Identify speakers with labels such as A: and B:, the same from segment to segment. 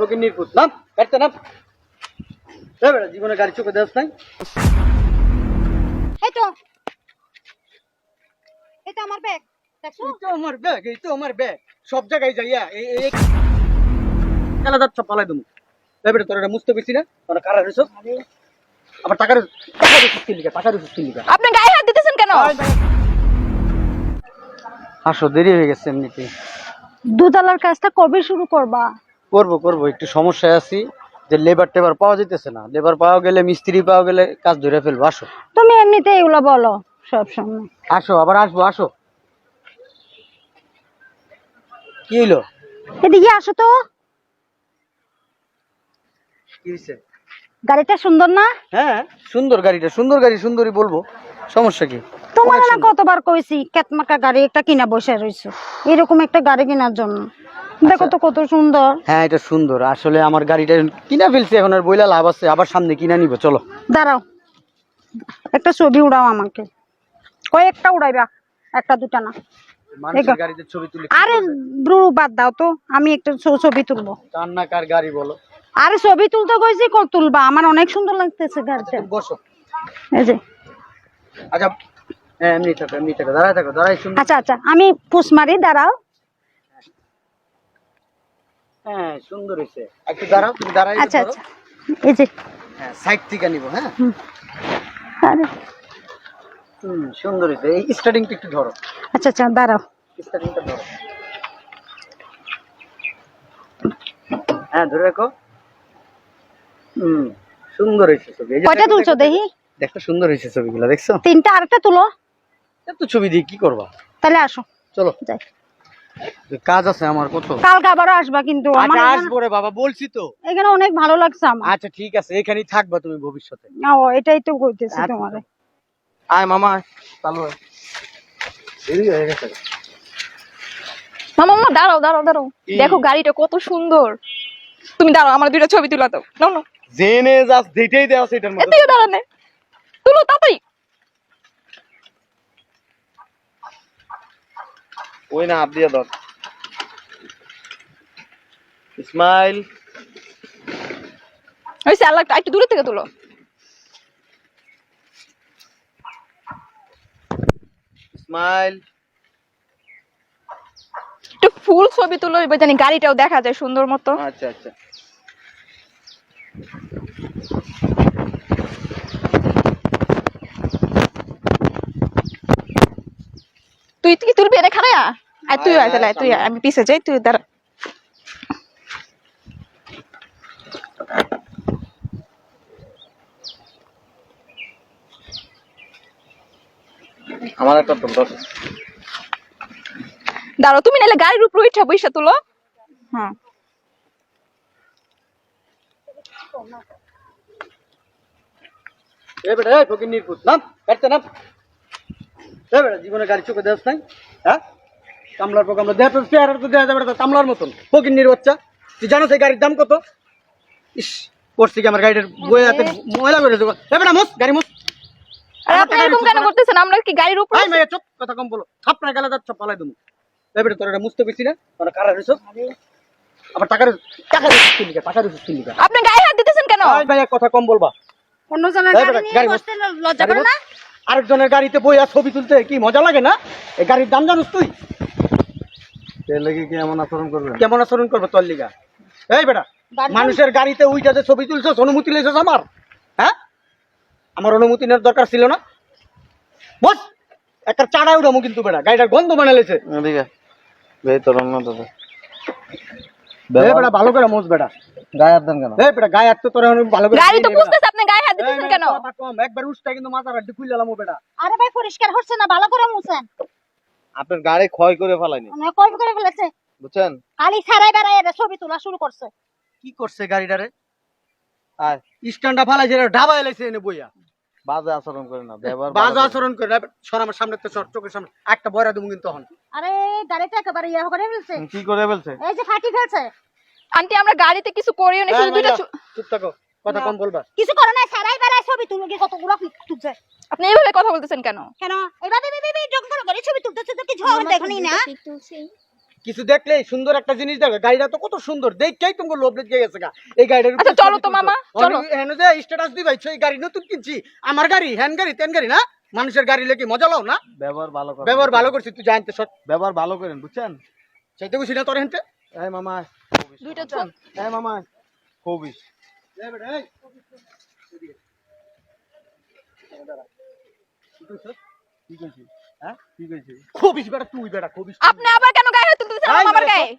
A: ফকিন্নির পুত নাম কাটতে নাম। এ বেটা জীবনে গাড়ি চোখে দেখ নাই।
B: এই তো এটা আমার ব্যাগ দেখছো?
A: এই তো আমার ব্যাগ সব জায়গায় যাইয়া এই খেলা যাচ্ছ পালাই তুমি। এ বেটা তোর এটা মুছতে পেরেছি না, তোরা কারা রইছো? আবার টাকা রইছিস কি লিগা? টাকা রইছিস কি লিগা?
B: আপনি গায়ে হাত দিতেছেন কেন?
A: আসো দেরি হয়ে গেছে এমনিতেই।
B: দুতলার কাজটা কবে শুরু করবা?
A: করবো একটু সমস্যায় আছি যে লেবার টেবার পাওয়া যেতেছে না। লেবার পাওয়া গেলে মিস্ত্রি পাওয়া গেলে কাজ ধরে ফেলবো। আসো
B: তুমি এমনিতে এগুলো বলো সব সময়।
A: আসো আবার আসবো। আসো কি হইলো?
B: এদিকে আসো তো।
A: কি হইছে?
B: গাড়িটা সুন্দর না?
A: হ্যাঁ সুন্দর গাড়িটা, সুন্দর গাড়ি সুন্দরই বলবো, সমস্যা কি?
B: তোমার না কতবার কইছি কেতমাকা গাড়ি একটা কিনা বসে রইছো এরকম একটা গাড়ি কেনার জন্য। দেখো তো কত সুন্দর।
A: হ্যাঁ এটা সুন্দর, আসলে আমার গাড়িটা কিনা ফেলছি, এখন আর বইলা লাভ আছে? আবার সামনে কিনা নিব, চলো।
B: দাঁড়াও একটা ছবি উড়াও আমাকে, কয়েকটা উড়াইবা, একটা দুটা না।
A: মানুষের গাড়িতে ছবি তুলে
B: আরে ব্রু বাদ দাও তো, আমি একটা ছবি তুলবো।
A: কান্না কার গাড়ি বলো?
B: আরে ছবি তুলতে কইছি, তুলবা, আমার অনেক সুন্দর লাগতেছে গাড়িটা।
A: তুমি বসো।
B: এই যে
A: আচ্ছা হ্যাঁ এমনি থাকো দাঁড়ায় থাকো, দাঁড়াই শুন।
B: আচ্ছা আচ্ছা আমি পুষ মারি, দাঁড়াও।
A: হ্যাঁ সুন্দর হয়েছে, একটু দাঁড়াও, তুমি দাঁড়াই।
B: আচ্ছা আচ্ছা এই যে
A: হ্যাঁ সাইড থেকে নিব। হ্যাঁ
B: আরে
A: সুন্দর হয়েছে। এই স্টার্টিংটা একটু ধরো।
B: আচ্ছা আচ্ছা দাঁড়াও।
A: স্টার্টিংটা ধরো। হ্যাঁ ধরে রাখো। সুন্দর হয়েছে ছবি। এই যে
B: কয়টা তুলছো দেখি?
A: দেখো সুন্দর হয়েছে ছবিগুলো, দেখছো?
B: তিনটা, আরেকটা তুলো।
A: এত ছবি দিয়ে কি করবা?
B: তাহলে আসো
A: চলো
B: যাই।
A: কাজ আছে আমার কত।
B: কালকে আবারও আসবা কিন্তু। আমার
A: আচ্ছা আসবো রে বাবা, বলছি তো।
B: এখানে অনেক ভালো লাগছে আমার।
A: আচ্ছা ঠিক আছে, এখানেই থাকবা তুমি ভবিষ্যতে।
B: ও এটাই তো কইতেছি তোমারে।
A: আয় মামা চালু হয়, দেরি হয়ে গেছে।
C: মামা দাঁড়াও দাঁড়াও দাঁড়াও, দেখো গাড়িটা কত সুন্দর। তুমি দাঁড়াও, আমার দুইটা ছবি তুলা দাও। নাও নাও,
A: জেনে যাস যেটাই দেওয়া আছে এটার মধ্যে।
C: এতেও দাঁড়ানে তুলো তাড়াতাড়ি।
A: ওই না হাত দিয়ে ধর। স্মাইল।
C: ওই স্যালাডটা একটু দূরে থেকে তুলো।
A: স্মাইল।
C: একটু ফুল ছবি তুলো, এবার জানি গাড়িটাও দেখা যায় সুন্দর মতো।
A: আচ্ছা আচ্ছা
C: তুই কি তুলবি? এটা খারায়া আর তুই আয়, তাহলে তুই আয়, আমি পিছে যাই, তুই দাঁড়া।
A: আমার একটা তো দরকার।
C: দাঁড়াও, তুমি নাহলে গাড়ির উপর উঠা বইসা তুলো। হ্যাঁ
A: এ বেটা এই ফকিন্নির পুত নাম কাটতে নাম। এ বেটা জীবনে গাড়ি চোখে দেখ নাই। হ্যাঁ কামলার পর কামলা দেখ, তোর চেহারা তো দেয়া যাবে না কামলার মতন। ফকিন্নির বাচ্চা, তুই জানো সেই গাড়ির দাম কত? ইস করছি কি আমার গাড়িটার বই হাতে ময়লা করে দেবো। এ বেটা মুস গাড়ি মুস।
C: আর আপনি এরকম কেন করতেছেন? আমরা কি গাড়ির উপর?
A: এই মেয়ে চুপ, কথা কম বলো। আপনার গালে যাচ্ছ পালাই তুমি। এ বেটা তোর এটা মুছতে পেরেছি না, তোরা কারা রইছো? আবার টাকা রইছিস কি লিগা? টাকা রইছিস কি লিগা?
C: আপনি গায়ে হাত দিতেছেন কেন?
A: এই ভাই কথা কম বলবা।
B: অন্য জনের
A: এই বেটা,
B: গাড়ি নিয়ে
A: গাড়ি
B: বসতে লজ্জা করে না?
A: আরেকজনের গাড়িতে বইয়া ছবি তুলতে কি মজা লাগে না? এই গাড়ির দাম জানিস তুই? কেমন আচরণ করবে? কেমন আচরণ করবে তোর লিগা? এই বেটা মানুষের গাড়িতে উইটাতে ছবি তুলছস, অনুমতি লইছস আমার? হ্যাঁ আমার অনুমতি নেওয়ার দরকার ছিল না। বস একটা চাড়া উঠামো কিন্তু বেটা, গাড়িটার গন্ধ বানাইছে। এদিকে বেতর না দাদা। এই বেটা ভালো করে মোছ বেটা। গায়ে হাত দেন কেন? এই বেটা গায়ে হাত তো তোর ভালো করে।
C: গাড়ি তো বুঝতেছ, আপনি গায়ে হাত দিতেছেন কেন?
A: কথা কম, একবার উষ্টা কিন্তু মাথার হাড়ি খুইলালাম বেটা।
B: আরে ভাই পরিষ্কার হচ্ছে না, ভালো করে মুছেন।
A: আপনার গাড়ি ক্ষয় করে ফেলাইনি,
B: মানে কই করে ফেলেছে
A: বুঝছেন?
B: খালি ছাড়াই বেড়াই এর ছবি তোলা শুরু করছে।
A: কি করছে গাড়িটারে? আর স্ট্যান্ডটা ফালাইছে, ঢাবা এলাইছে এনে বইয়া। বাজে আচরণ করে না, বাজে আচরণ করে না। সর আমার সামনে, তো সর, চোখের সামনে একটা বয়রা দেবো কিন্তু তখন।
B: আরে গাড়িটা একেবারে ইয়া করে ফেলছে।
A: কি করে ফেলছে?
B: এই যে ফাটি ফেলছে।
C: আন্টি আমরা গাড়িতে কিছু করিও না, শুধু দুইটা
A: চুপ থাকো, কথা কম বলবা।
B: কিছু করে না, ছাড়াই বেড়াই ছবি তুলে কি কতগুলো তুলছে।
C: আপনি এইভাবে কথা বলতেছেন কেন?
B: কেন এভাবে যখন করে ছবি তুলতেছে তো কিছু হবে দেখনি না?
A: কিছু দেখলে সুন্দর একটা জিনিস দেখো, গাড়িটা তো কত সুন্দর, দেখেই তোমাকে লোভ লেগে গেছে গা এই গাড়িটার
C: আচ্ছা চলো তো মামা, চলো।
A: এনে যে স্ট্যাটাস দিবাই এই গাড়ি নতুন কিনছি, আমার গাড়ি হ্যান গাড়ি তেন গাড়ি না, মানুষের গাড়ি লেগে মজা লাও না।
D: ব্যবহার ভালো করেন,
A: ব্যবহার ভালো করছিস তুই, জানতে সব
D: ব্যবহার ভালো করেন বুঝছেন।
A: চাইতে বুঝি না তোর হেনতে।
D: এই মামা
C: দুইটা ছোট
D: এই মামা খুবই কি কইছিস? হ্যাঁ কি কইছিস?
A: খবিস বেটা তুই, বেটা খবিস।
C: আপনি আবার কেন গায়ে হাত তুলতেছেন
A: এই
C: আমার
A: মেরে
C: গায়ে?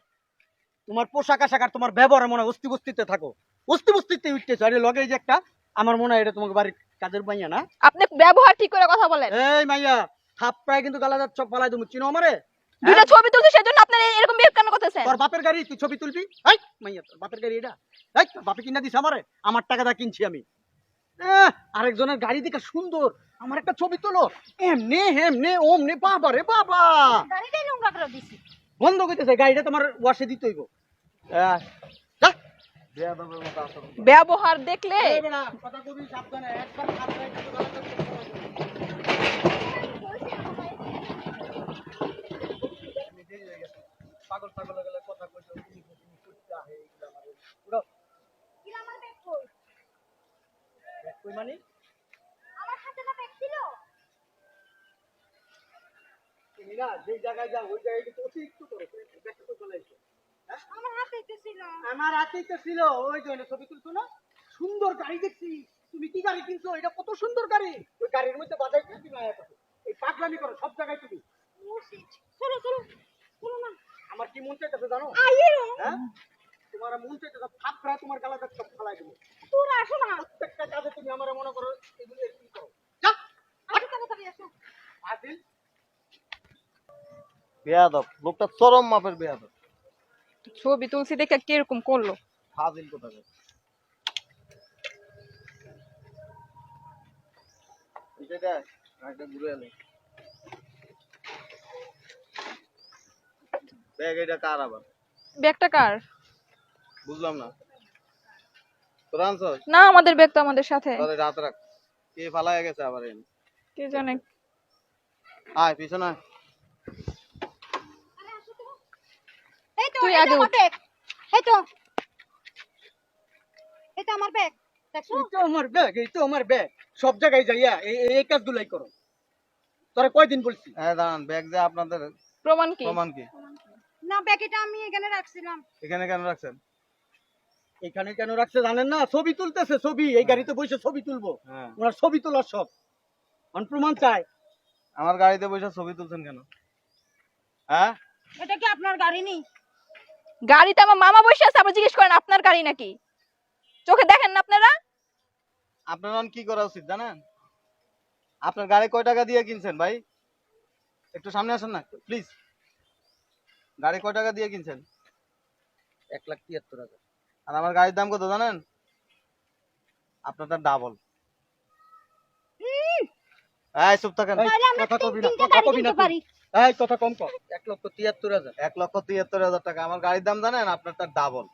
A: তোমার পোশাক আশাক আর তোমার ব্যবহার মনে হয় অস্তি বস্তিতে থাকো, অস্তি বস্তিতে উঠতেছো। আরে লগে এই যে একটা, আমার মনে হয় এটা তোমাকে বাড়ির কাজের মাইয়া না।
C: আপনি ব্যবহার ঠিক করে কথা বলেন।
A: এই মাইয়া থাপ প্রায় কিন্তু গালা যাচ্ছ পালাই তুমি, চিনো আমারে?
C: দুইটা ছবি তুলছি সেজন্য আপনি এরকম বিহেভ কেন করতেছেন?
A: তোর বাপের গাড়ি, তুই ছবি তুলবি? এই মাইয়া তোর বাপের গাড়ি এটা? এই তোর বাপে কিনা দিস আমারে, আমার টাকা দা কিনছি আমি। আরেকজনের গাড়ি দেখে সুন্দর, আমার একটা ছবি তোলো, এমনি হেমনে ওমনে, বাবা রে বাবা।
B: গাড়িটাই নোংরা করে দিছি।
A: বন্ধ করতেছে, গাড়িটা তোমার ওয়াশে দিতে হইব। যা।
D: বেয়াদবের মতো আচরণ করে।
C: ব্যবহার দেখলে
A: এই বেটা, কথা কবি সাবধানে, একবার সাবধানে কিন্তু গালা করতে হবে। পাগল পাগল গেলে কথা কইছো, তুমি করতে আহে এগুলা আমারে। উড়ো।
B: আমার ব্যাগ কই?
A: ব্যাগ কই মানে?
B: আমার হাতে না ব্যাগ ছিল।
A: তুমি না যেই জায়গায় যাও ওই জায়গায় কিন্তু অতিরিক্ত করো, ব্যাগটা তো চলে এসো।
B: আমার হাতেই তো ছিল।
A: আমার হাতেই তো ছিল, ওই জন্য ছবি তুলছো না, সুন্দর গাড়ি দেখছি। তুমি কি গাড়ি কিনছো? এটা কত সুন্দর গাড়ি, ওই গাড়ির মধ্যে বাজাইতে তুমি আয়া থাকো, এই পাগলামি করো সব জায়গায় তুমি।
B: চলো চলো চলো না।
A: আমার কি মন চাইতেছে জানো?
B: আইরো
A: হ্যাঁ, তোমার মন চাইতেছে থাপড়া তোমার গালাটা সব ফালাই দেবো।
B: তোরা আসো না।
A: প্রত্যেকটা কাজে তুমি আমার মনে করো এগুলো এরকম করো। যা
B: আসো তাড়াতাড়ি আসো।
A: আদিল,
D: বেয়াদব লোকটা চরম মাপের বেয়াদব।
C: ছবি তুলছি দেখে কিরকম করলো।
D: ফাজিল কোথাকার। এটা একটা ঘুরে এলে ব্যাগ, এটা কার আবার?
C: ব্যাগটা কার?
D: বুঝলাম না। তোরা আনছস?
C: না আমাদের ব্যাগ তো আমাদের সাথে।
D: তাহলে রাত রাখ, কে ফালায় গেছে আবার এনে?
C: কে জানে।
D: আয় পিছনে আয়।
B: এই তো
C: তুই
B: এই
C: আগে
B: তো আমার
C: উঠ।
B: ব্যাগ। এই তো এই তো আমার ব্যাগ। দেখছো?
A: এই তো আমার ব্যাগ, এই তো আমার ব্যাগ, সব জায়গায় যাইয়া এই কাজগুলাই করো। তোরা কয়দিন বলছি?
D: হ্যাঁ দাঁড়ান, ব্যাগ যে আপনাদের
C: প্রমাণ কি?
D: প্রমাণ কি?
B: না ব্যাগটা আমি এখানে রাখছিলাম।
D: এখানে কেন রাখছেন?
A: এখানে কেন রাখছে জানেন না? ছবি তুলতেছে, ছবি, এই গাড়িতে বসে ছবি তুলবো,
D: হ্যাঁ,
A: ওনার ছবি তোলার সব প্রমাণ চায়।
D: আমার গাড়িতে বসে ছবি তুলছেন কেন? হ্যাঁ,
B: এটা কি আপনার গাড়ি নেই?
C: গাড়িতে আমার মামা বসে আছে, আবার জিজ্ঞেস করেন আপনার গাড়ি নাকি? চোখে দেখেন না আপনারা?
D: আপনার কি করা উচিত জানেন? আপনার গাড়ি কয় টাকা দিয়ে কিনছেন ভাই? একটু সামনে আসেন না প্লিজ। গাড়ি কয় টাকা দিয়ে কিনছেন?
A: 1,73,000।
D: আর আমার গাড়ির দাম কত জানেন? আপনারটা ডাবল। এই চুপ থাকেন।
A: এই,
B: তাহলে আমরা
A: কথা কবি না,
B: তিনটা
A: কথা
B: গাড়ি
A: কবি না
B: কিনতে
A: তুই।
B: পারি।
A: এই কথা কম কর, 1,73,000।
D: 1,73,000 টাকা আমার গাড়ির দাম জানেন? আপনারটা ডাবল।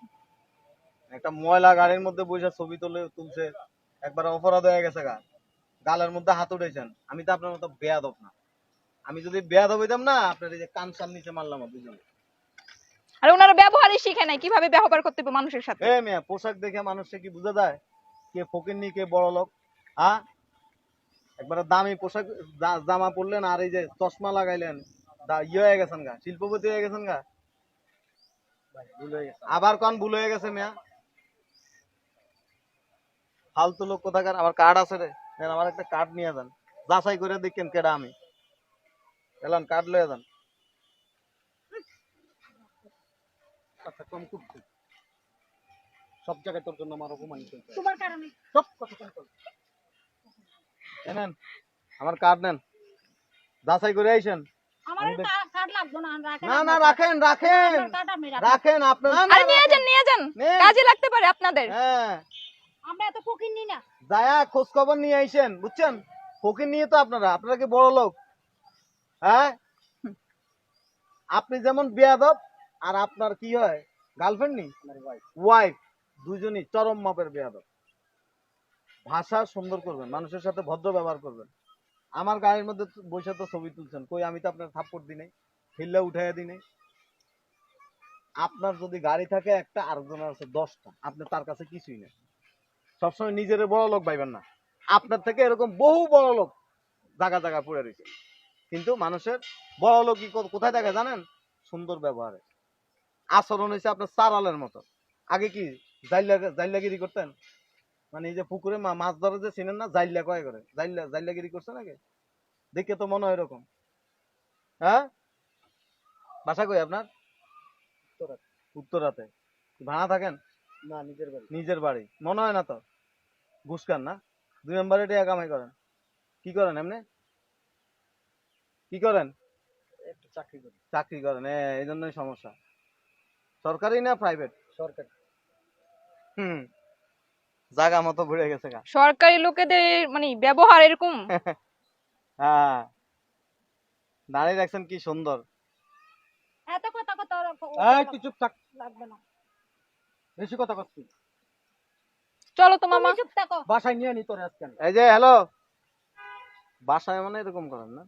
D: একটা ময়লা গাড়ির মধ্যে বসে ছবি তুলছে, একবার অপরাধ হয়ে গেছে গা। গালের মধ্যে হাত উঠেছেন। আমি তো আপনার মতো বেয়াদব না। আমি যদি বেয়াদব হইতাম না, আপনার এই যে কান সাল নিচে মারলাম দুজনে।
C: আর ওনারা ব্যবহারই শিখে নাই কিভাবে ব্যবহার করতে হবে মানুষের সাথে।
D: এ মিয়া, পোশাক দেখে মানুষকে কি বোঝা যায় কে ফকিন্নি কে বড় লোক? হ্যাঁ, একবারে দামি পোশাক জামা পরলেন আর এই যে চশমা লাগাইলেন, ইয়ে হয়ে গেছেন গা, শিল্পপতি হয়ে গেছেন গা।
A: ভুল হয়ে গেছে।
D: আবার কোন ভুল হয়ে গেছে মিয়া? ফালতু লোক কোথাকার। আমার কার্ড আছে রে, নেন আমার একটা কার্ড নিয়ে যান, যাচাই করে দেখেন কেডা আমি। এলাম কার্ড লয়ে যান।
A: কথা কম খুব খুব। সব জায়গায় তোর জন্য আমার অপমান চলছে।
B: তোমার কারণে।
A: সব কথা কম কর।
D: নেন আমার কার্ড নেন, যাচাই করে আইসেন।
B: আমার কার্ড লাগবে না।
D: না না, রাখেন রাখেন
B: কার্ড আপনি রাখেন।
D: রাখেন আপনার।
C: আর নিয়ে যান নিয়ে যান,
D: নেন।
C: কাজে লাগতে পারে আপনাদের।
D: হ্যাঁ,
B: আমরা এত ফকির নি না।
D: যায়া খোঁজ খবর নিয়ে আইসেন, বুঝছেন? ফকির নিয়ে তো আপনারা কি বড় লোক? হ্যাঁ, আপনি যেমন বেয়াদব, আর আপনার কি হয় গার্লফ্রেন্ড নি ওয়াইফ, দুইজনই চরম মাপের বেয়াদব। ভাষা সুন্দর করবেন, মানুষের সাথে ভদ্র ব্যবহার করবেন। আমার গাড়ির মধ্যে বসে তো ছবি তুলছেন, কই আমি তো আপনার থাপ্পড় দিই নাই, হিল্লা উঠাইয়া দিই নাই। আপনার যদি গাড়ি থাকে একটা, আরেকজনের আছে 10টা, আপনি তার কাছে কিছুই না। সবসময় নিজের বড় লোক ভাইবেন না। আপনার থেকে এরকম বহু বড় লোক জায়গা জায়গা পড়ে রয়েছে, কিন্তু মানুষের বড় লোক কোথায় থাকে জানেন? সুন্দর ব্যবহারে। আচরণ হয়েছে আপনার চারালের মতো। আগে কি জাইলাগিরি করতেন? মানে এই যে পুকুরে মাছ ধরে যে চিনেন না, জাইলা কয় করে, জাইলাগিরি করছেন আগে? দেখে তো মনে হয় এরকম। হ্যাঁ, বাসা কই আপনার? উত্তরাতে। ভাড়া থাকেন?
A: না, নিজের বাড়ি।
D: নিজের বাড়ি মনে হয় না তো। ঘুষ খান না? 2 নম্বরে টাকা কামাই করেন। কি করেন এমনি? কি করেন?
A: একটা চাকরি করি।
D: চাকরি করেন, এই জন্যই সমস্যা। সরকারি না প্রাইভেট?
A: সরকারি।
D: জায়গা মতো ঘুরে গেছে গা।
C: সরকারি লোকেদের মানে ব্যবহার এরকম।
D: হ্যাঁ, দাঁড়িয়ে রাখছেন কি সুন্দর।
B: এত কথা কথা
A: এই তুই চুপ থাক,
B: লাগবে না।
A: বেশি কথা করছিস।
C: চলো তো মামা।
B: তুমি চুপ থাকো।
A: বাসায় নিয়ে নি তোরে আজকে আমি।
D: এই যে হ্যালো, বাসায় মানে এরকম করেন না?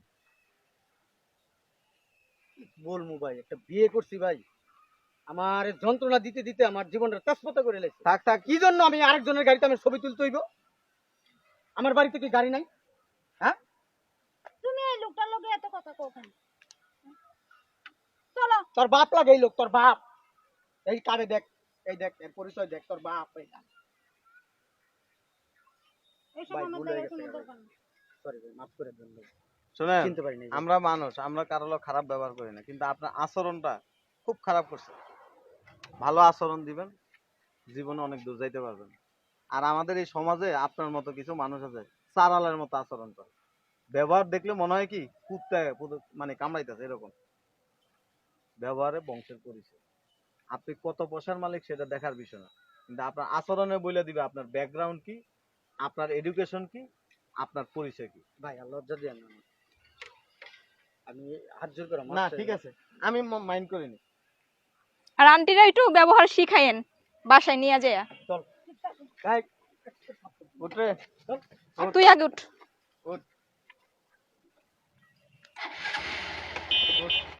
A: বলমু ভাই, একটা বিয়ে করছি ভাই, আমার যন্ত্রণা দিতে দিতে আমার জীবনটা তেজপাতা করে লেগেছে।
D: থাক থাক।
A: কি জন্য আমি আরেকজনের গাড়িতে আমি ছবি তুলতে হইব? আমার বাড়িতে কি গাড়ি নাই? হ্যাঁ,
B: তুমি এই লোকটার লগে এত কথা কও কেন? চলো।
A: তোর বাপ লাগে এই লোক, তোর বাপ। এই কারে দেখ, এই দেখ, এর পরিচয় দেখ, তোর বাপ।
B: এইসব
A: ভাই,
B: আমার
A: ভুল হয়ে
B: দেখার
A: গেছে
B: কোনো
A: ভাই।
B: দরকার নেই।
A: সরি ভাই, মাফ করে দেন ভাই।
D: শুনেন,
A: চিনতে পারিনি ভাই।
D: আমরা মানুষ, আমরা কারো লোক খারাপ ব্যবহার করি না, কিন্তু আপনার আচরণটা খুব খারাপ করছে। ভালো আচরণ দিবেন, জীবনে অনেক দূর যাইতে পারবেন। আর আমাদের এই সমাজে আপনার মতো কিছু মানুষ আছে চারালের মতো আচরণ করে। ব্যবহার দেখলে মনে হয় কি কুত্তায় মানে কামড়াইতেছে এরকম। ব্যবহারে বংশের পরিচয়। আপনি কত পয়সার মালিক সেটা দেখার বিষয় না, কিন্তু আপনার আচরণে বলে দিবে আপনার ব্যাকগ্রাউন্ড কি, আপনার এডুকেশন কি, আপনার পরিচয় কি।
A: ভাই, আর লজ্জা দিয়ে না, আমি হাত জোর করে
D: না ঠিক আছে, আমি মাইন্ড করিনি।
C: আর আন্টিরা একটু ব্যবহার শিখাইয়েন বাসায় নিয়ে যায়।
A: চল।
D: উঠরে,
C: তুই আগে উঠ।
D: উঠ।